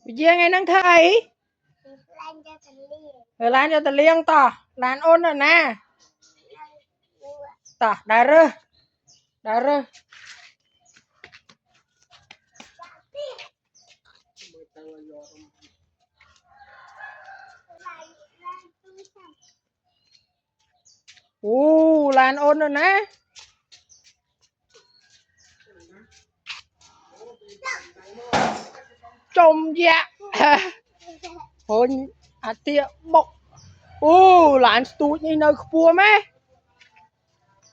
Bây ngày nắng thấy rồi lan cho ta liêng tỏ lan ôn rồi nè tỏ đà rơ lan ôn rồi nè trông dạ hôn tiệm bọc lan stúi như nơi khua mê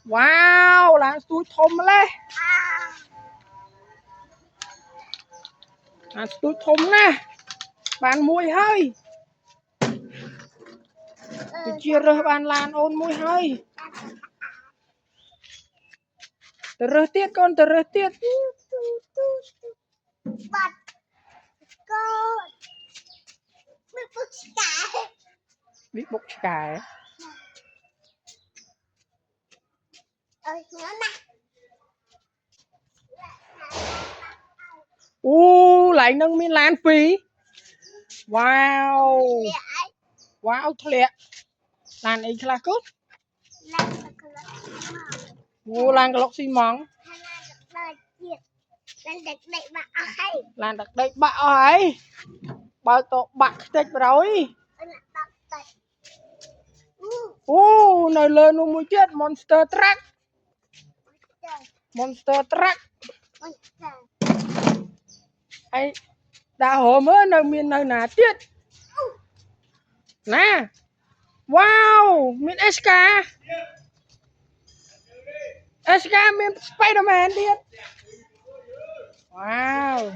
wow lan stúi thôm lê lan stúi thôm nè bạn mùi hơi chia rơ bạn lan ôn mùi hơi tờ rơ tiết con tờ rơ tiết bị bốc cải lại nâng miên lan phí wow wow thliệ lan ấy là cốt lan cái lọc xi mỏng lan đặt đây bạ ấy bao tổ bạc tết rồi nơi lên nó mới chết monster truck ấy đã hôm mới nơi miền nơi nào tiết nè wow miền SK miền Spiderman tiết wow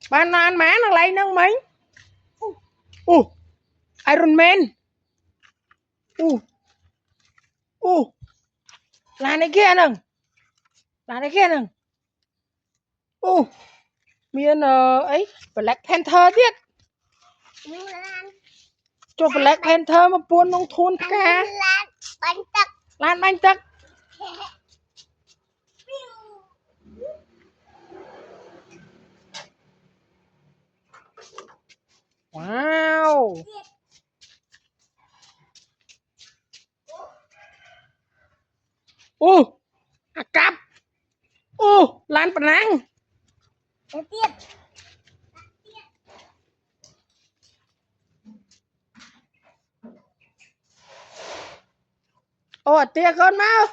bạn ăn má nó lấy nâng mấy Iron Man là này kia nè miền ấy Black Panther tiết cho Black Panther mà buôn nông thôn cả lan bánh tắc wow cặp lan bản năng tia con mau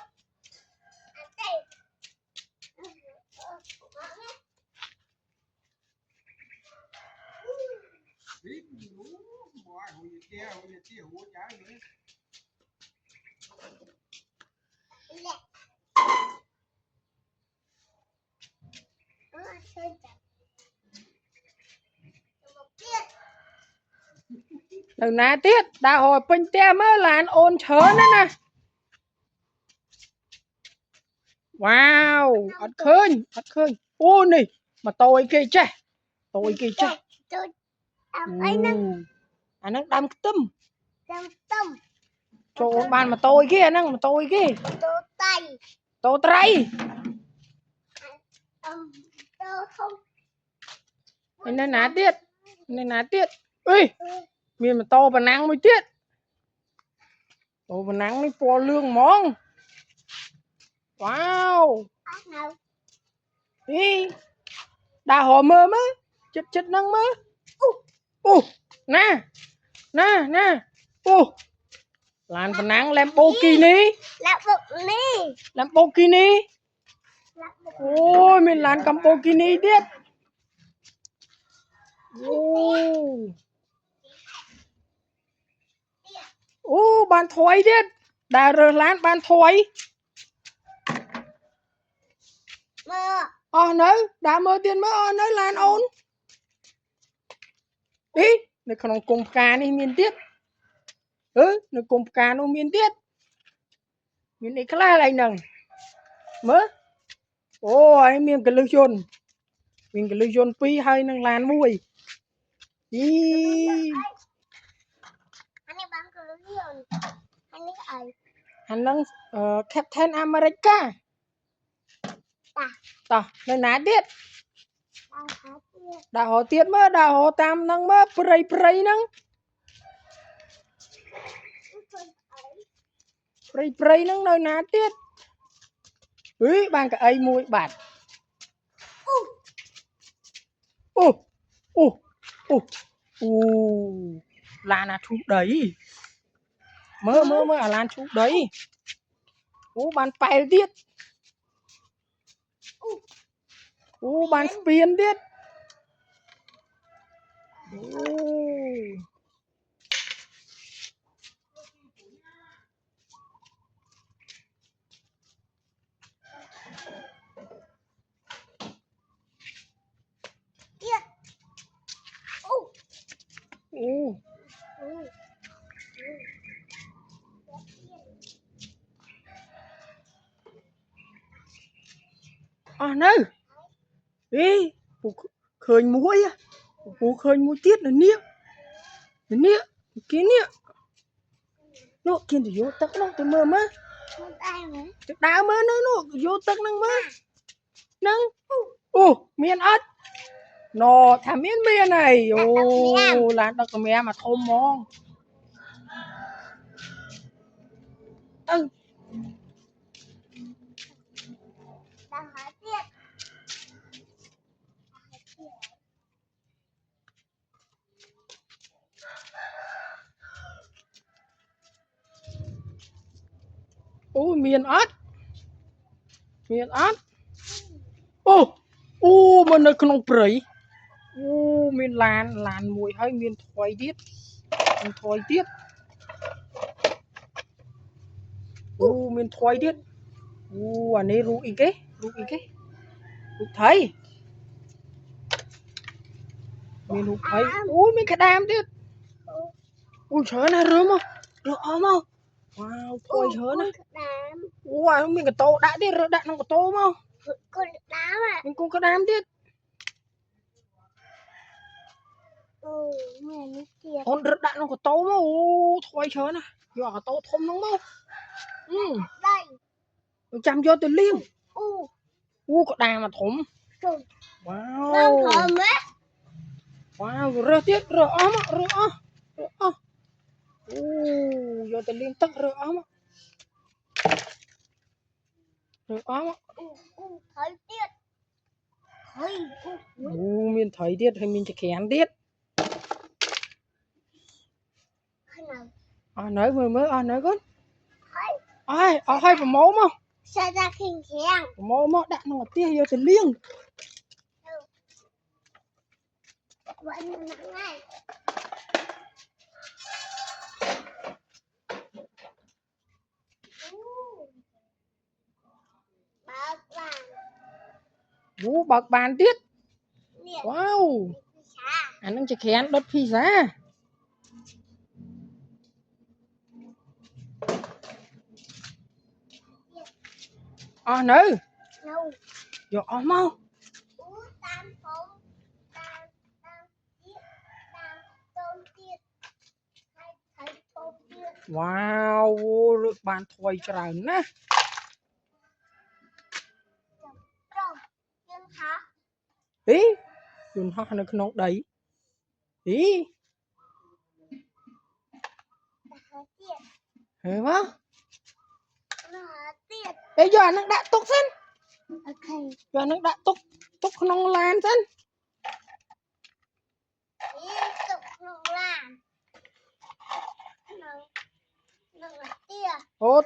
lần nào tiết đã hồi bình tem á là anh ôn chớ nữa nè wow ớt khơi này mà tôi kia che anh đang đâm tâm cho bạn mà tôi kia tôi tay nên ná tiết ui miền mà to và nắng mới tiết to và nắng mới po lương món wow đi đà hồ mơ mơ chết nâng mơ nè làm và nắng Lamborghini ôi mình làm Lamborghini tiết bàn thổi tiết đà rờ lán bàn thổi nơi đã mơ tiền mơ nơi lan ôn ý này còn cùng cá này miền tiết này cùng cá nó miền tiết miền này khá lại nằng mơ anh miền cái lưng chôn mình cái lưới dồn pi hơi năng làn mùi ý anh năng Captain America ta nơi ná tiết đào hồ tiết mơ đào hồ tam năng mơ prey năng prey năng nơi ná tiết úi bàn cái ấy mùi bạt lan à thu đấy mơ à lan thu đấy bàn phải tiết bàn spiên tiết nơi ê khơi muối á khơi muối tiết là nia kia nia nó kia thì vô tắc nó tôi mơ má đá mơ nó vô tắc năng mơ năng miên ớt nó thả miên này là đặc mẹ mà thơm mong miên ớt mà nó không bưởi miên làn mùi hơi miên thoái tiết miên thoái tiết anh ấy rú ý cái rú thấy miên rú thấy miên cái đam tiết chớ này rớm không ôm không wow thôi chớ này miên cái tô đã tiết rồi đạn không có tô không con đám à mình cũng có đam tiết con rất đạn nó có tô mà thôi chớ này giờ có tô thôm nó không đây chăm vô từ liêng có đà mà thủng wow rửa tiết rửa ấm vô từ liêng tắc rửa ấm thấy tiết miên thấy tiết hay miên chỉ kén tiết nói mới nói con ai hay phải máu mà sao ra khinh khen máu mà đạn nó tia vô từ liêng vẫn ngay bạc bàn tiết wow anh đang chỉ kén đốt pizza nữ vô mau wow được bàn thôi trời nè ý dùng hoa nó không đấy ý hiểu không bây giờ nó đã túc xin giờ nó đã túc không lan xin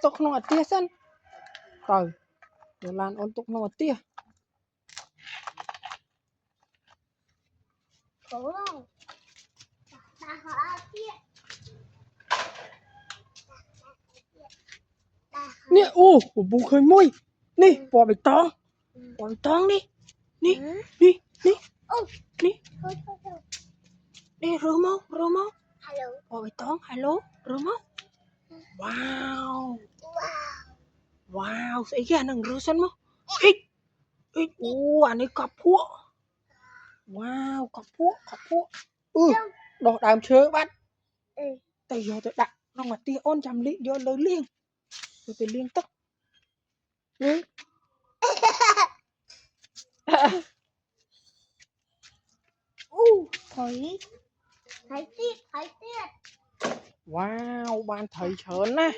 túc không ở tia xin rồi giờ lan ôn túc không ở tia nè bù khơi môi nè bỏ bạch tong đi nè rơ mau bỏ bạch tong hello rơ mau wow sẽ ghi anh rơ sân mau anh ấy cặp pua wow cọp phua đỏ đàm chớ bắt tay vô tôi đặt nó mà tia ôn chăm lý vô lơ liêng rồi tôi liêng tức ừ. Thấy tiết wow ban thầy chớn nè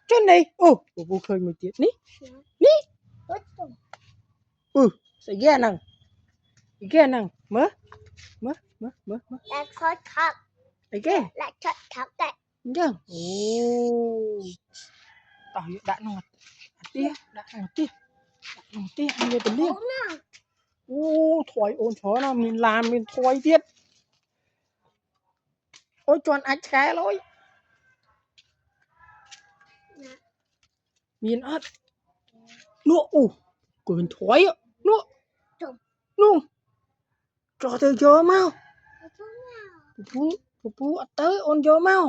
trên này bố khơi một tiết ní sẽ ghe năng mớ là khó thật ấy ghê là thật thật đấy nhớ tao hiện đã ngon tia anh về tình liên thoại ôn chó nào mình làm mình thoại tiết ôi cho anh cái lối mình ớt nụ quyền thoại nụ cho tôi vô mau bố tới ôn vô mau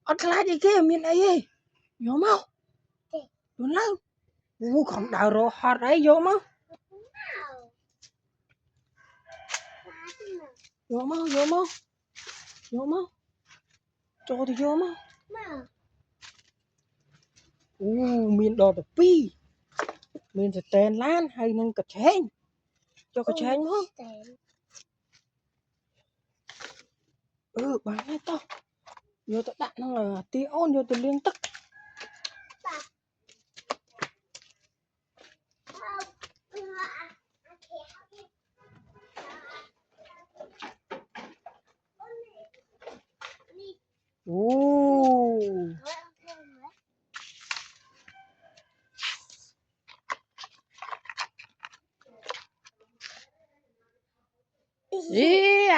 ớt cái gì kia mình ấy vô mau đúng lắm bố không đào rồi hạt ấy vô mau cho tôi vô mau mình đòi tập pi mình sẽ tên lan hay nên cà chén cho cà chén không bạn nghe to vô tao đặt nó là tia ôn vô tôi liên tức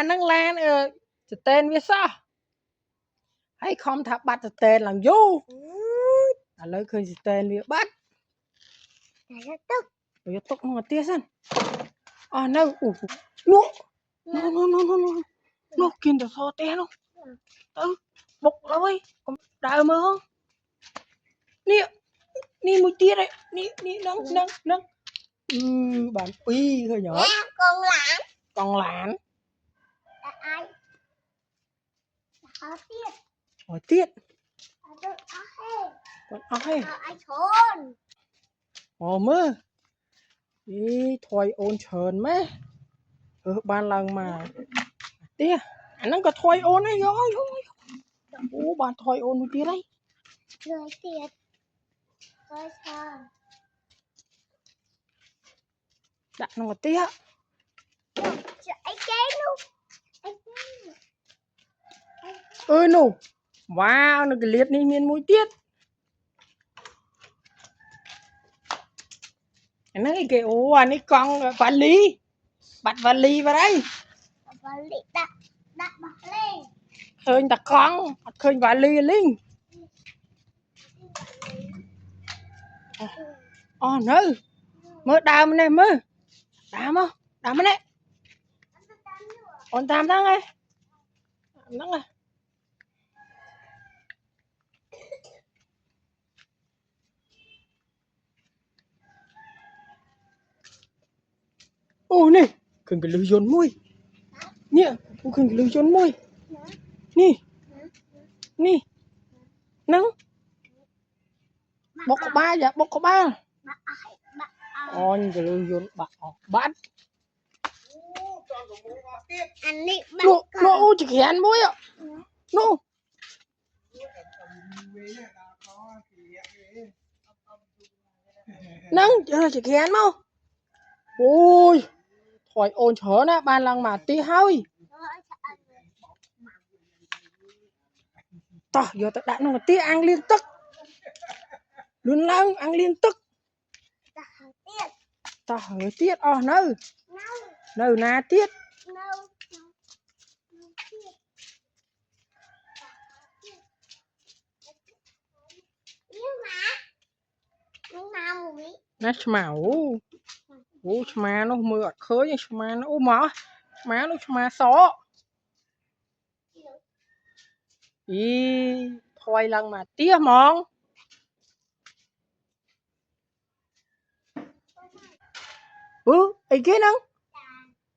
anh đang lan sẽ tên với sao hay không thả bắt tên làm vô lấy khơi sẽ tên với bắt rồi tóc nó tia sân nó kiên được so té nó bốc lôi đào mơ không ni một tia đấy ni nâng bạn pi hơi nhỏ con lán hỏi tiết con oi mơ đi thôi ôn chờn mấy ban lần mà tia nó có thôi ôn ấy vô bạn thôi ôn một tia đấy rồi tiết rồi sao đặt nó một tia ơi nụ wow nó cái liệt này miền mũi tiết nó cái anh ấy con vali bắt vali vào đây khơi đặt con khơi vali linh nữ mơ đào này mơ đào này on tam tháng ấy nắng à nè cần cái lưới dồn môi nè cần cái lưới dồn môi nè nắng bốc có ba cái lưới dồn bắt nó chỉ kén môi ạ nó nắng chỉ kén mau ôi thôi ôn chớ nè ban lần mà tí hơi tao giờ tao đã nó tí ăn liên tức luôn lâu ăn liên tức tao hỏi tiết nâu na tiết nó màu mà nó mưa khơi mà nó má nó mà xó thôi lần mà tía mòn ấy kia nâng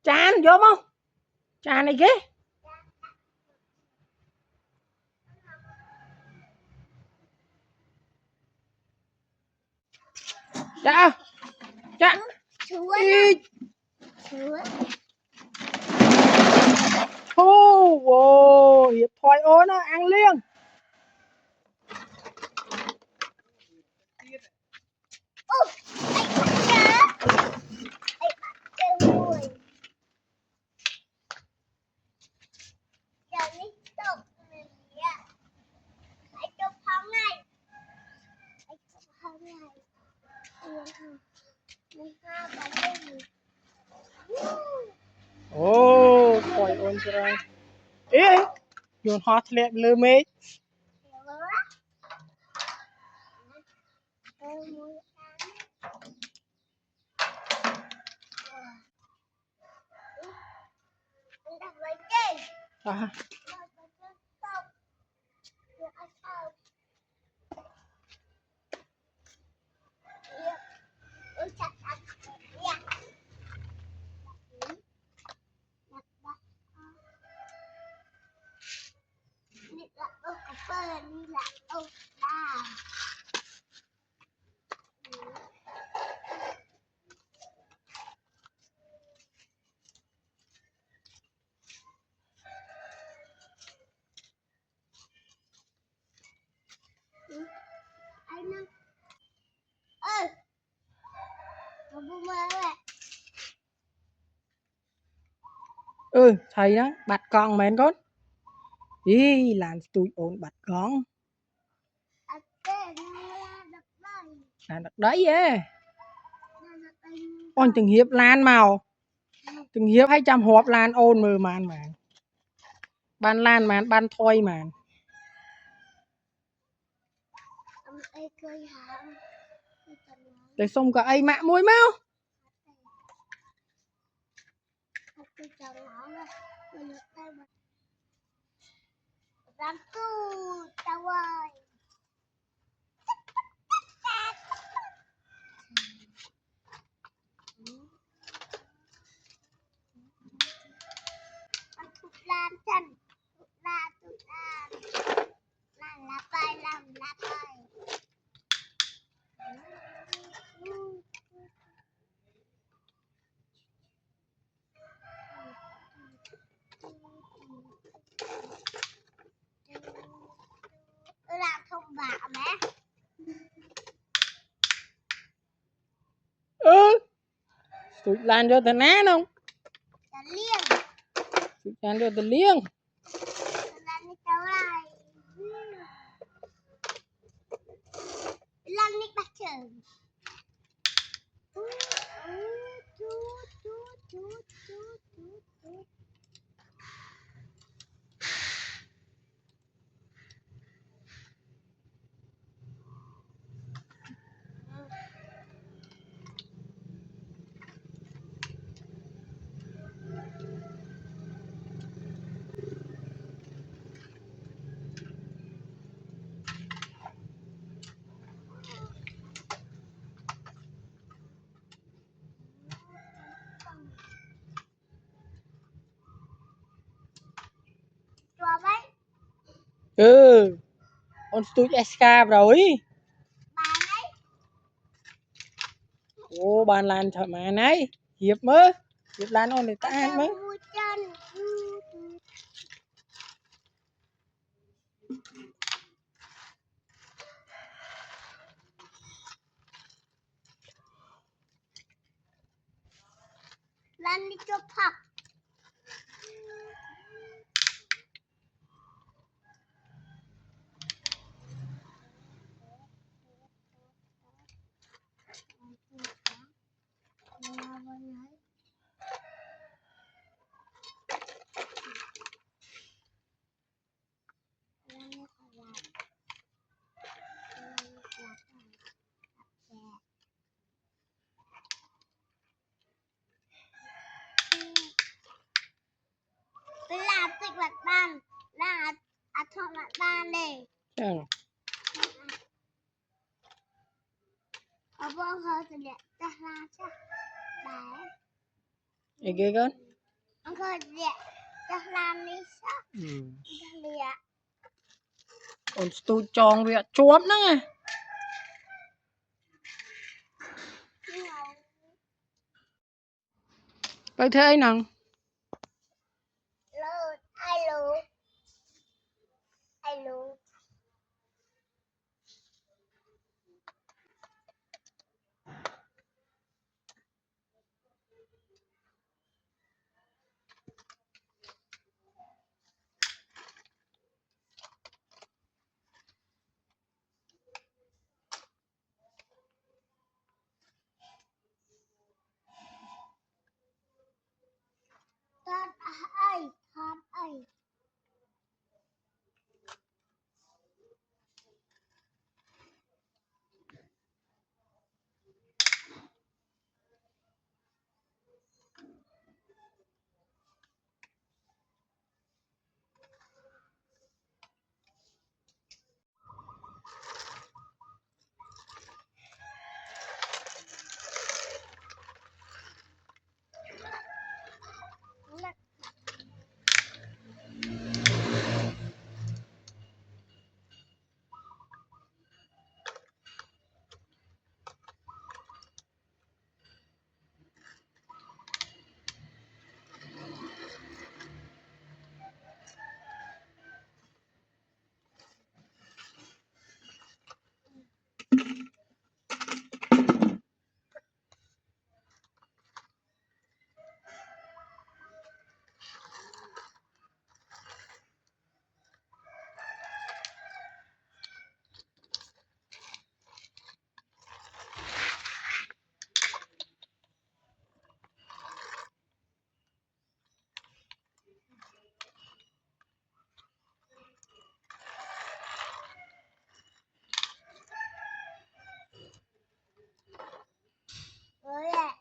Chán vô không? Chán này ghê. Dạ. Dạ. Chúa. Wow, hiệp thoại ôn á, ăn liền. Ồ, thoại ôn rồi. Ê, dồn hot lẹ lơ mê. À. Ừ, thầy đó, bạch con mến con. Ý, làm tụi ổn bạch con. Làm được đấy á. Ôi, từng hiệp lan màu. Từng hiệp 200 hộp lan ôn mờ màn mà. Ban lan màn, ban thôi màn. Để xong cả ai mạ môi mau. Làm không bạ mẹ. Ừ. Tụi lan cho tần án không? Tần liêng. Tụi lan cho tần liêng. Lan đi cháu lại. Lan đi bắt trường. Ừ. Ôn tụi SK rồi. Ồ, bàn lan thật mà này. Hiệp mơ. Hiệp lan ôn để ta ăn mơ. Lan đi cho phọc. Làm tích mặt ban là thọ mặt ban này. Chẳng. Ở vâng hơi thì đẹp ta ra chắc. Đấy. Ê ghê con. Ông khơi địa cho làm đi sao? Địa. Ôn tôi tròn việc chuột nữa nghe. Vậy thế anh nào? Lô, alo. Alo. Thật ơi, thật ơi. Rồi ạ.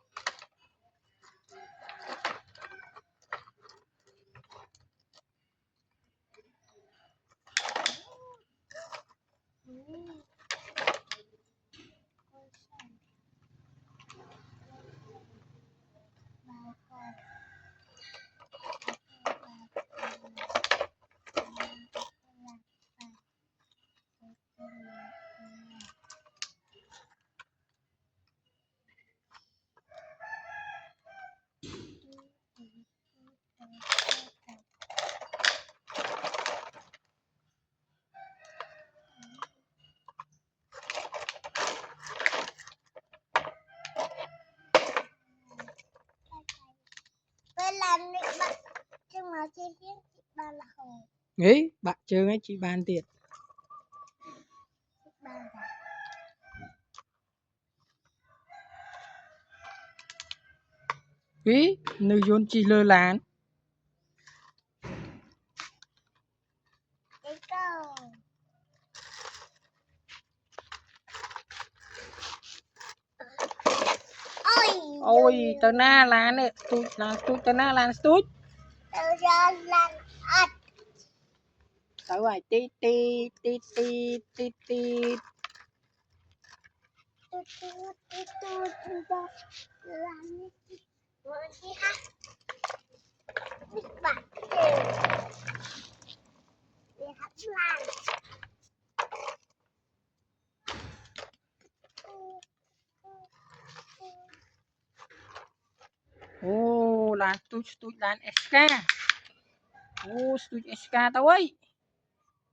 Với làm đi bạn nhưng mà chi khiến chị ba là hồ Nghĩ bạn chơi ngay chị bàn tiền. chị ba là Ý, nơi dôn chị lơ lán. đi câu Ôi, tớ na lán ấy, tớ na lán tút. từ ra lần ắt Tớ phải tít tít tít tít tít tít. tu làm đi rồi đi ha đi bạn đi hát lan Ô, lán tút lán SK. Ô, tút SK tao ấy.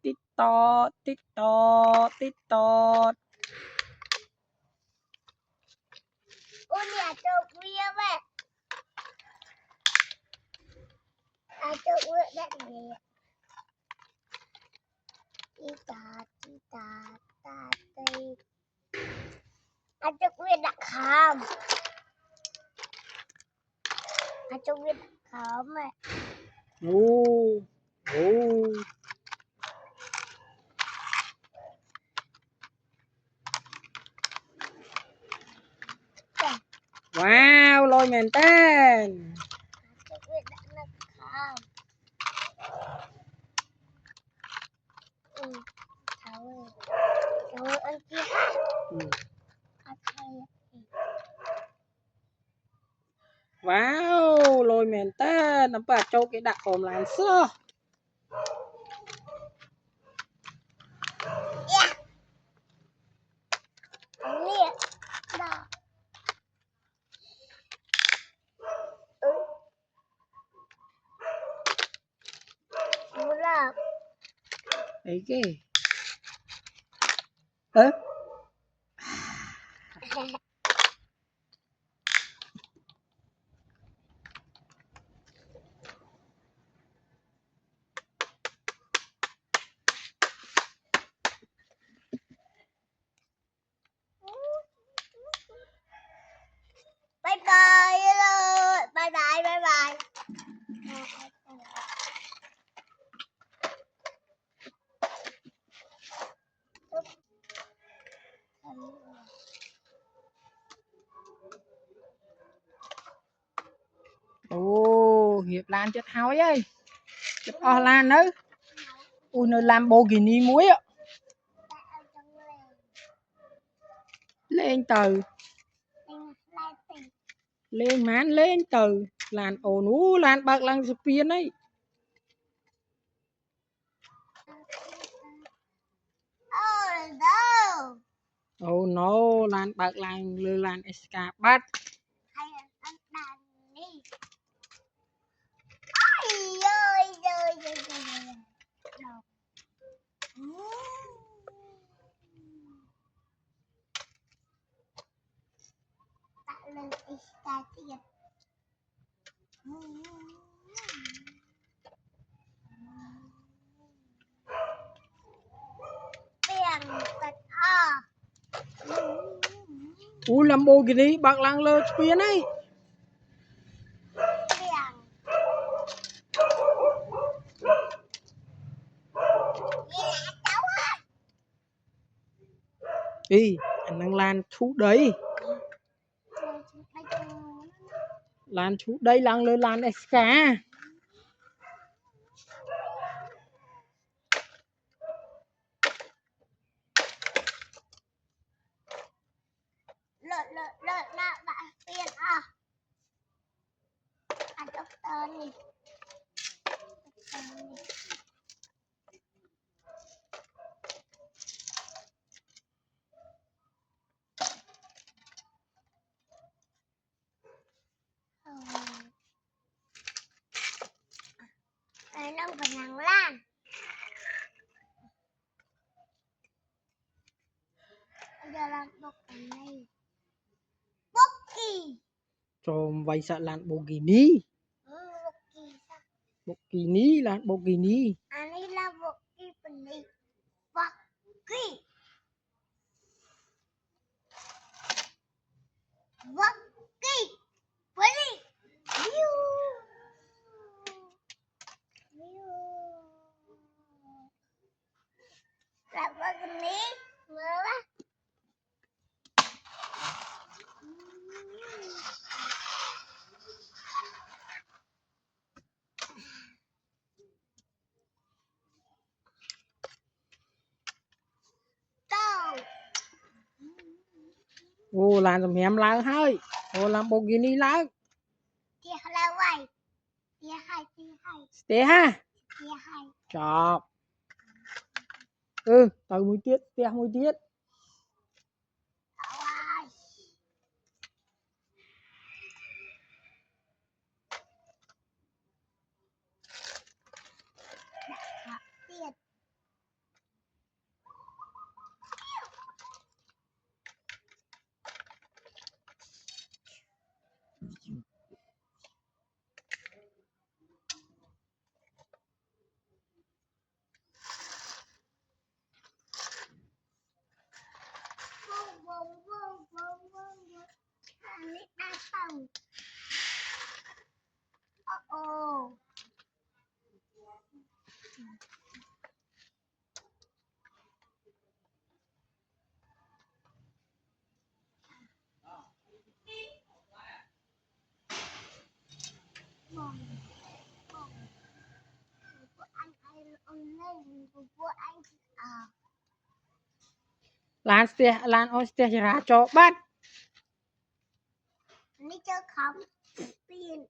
Tít tọt, tít tọt, tít tọt. ôi nhà trộm bia vậy à trộm bia đặt gì đi tà ta tây à trộm bia đặt khám à trộm bia đặt khám vậy Ô, ô. Wow, lôi mền tên. trộm bia đặt đặt khám cháu ơi anh kia anh thầy Wow, lôi mền tên. nằm bờ châu cái đặt ôm làn xưa nè đó muốn làm ấy cái ơ bye bye rồi bye bye bye bye ô hiệp lan chết hói ấy chết o lan nữa ui nơi làm bồ kỳ ni muối á lên từ lên mán lên từ làn ồn ú làn bạc làn spiên ấy oh no oh no làn bạc làn lư làn escapat hay là ăn đàn đi ôi ơi ơi ơi ơi tạo lên Insta tiền tiền thật à ui làm bồ kỳ ni bạc làn lơ spiên ấy tiền như là cháu á ý anh đang lan thú đấy lan thú đây làn lơ làn esca lợn bạn tiền à ăn doctor đi nó còn hàng lan bây giờ là bốc cái này bốc kỳ cho vay sợ làn bồ kỳ ni bốc kỳ sao bồ kỳ ni làn bồ kỳ ni anh ấy là bốc kỳ phần này bốc kỳ bốc kỳ phần này là bốc cái này nữa ô làn tầm hẻm láng hơi ô làm bồ kỳ ni láng tia là vậy tia hai té ha tia hai chọc ừ từ mũi tiết té mũi tiết tiền anh ấy đang phòng oh của anh lên của anh à lan ô té ra cho bắt đi chơi không tiền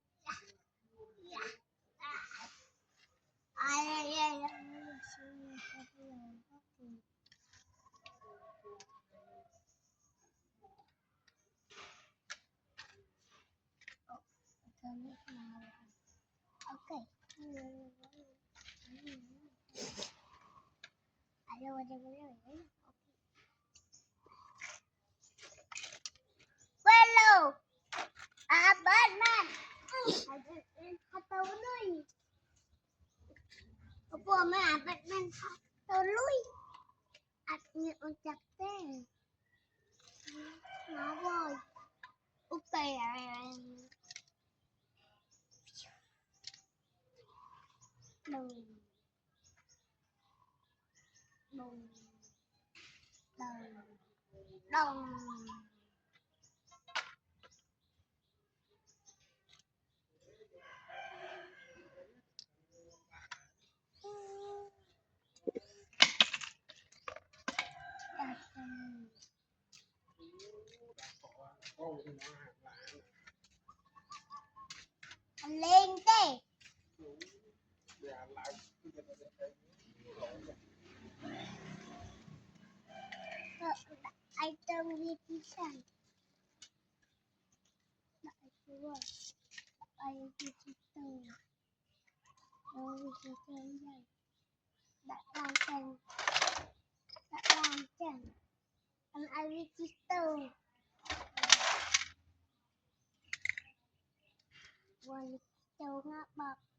Hello. Batman. Tao lui. Apa mah Batman tao lui. At chặt tên. Nó rồi. Ok đùng đùng đùng đùng. Lên tê. Item repetition. Đại chúa. Đại repetition. Repetition đây. Đại làm chân. Đại làm chân. Anh repetition. One repetition ngã bạc.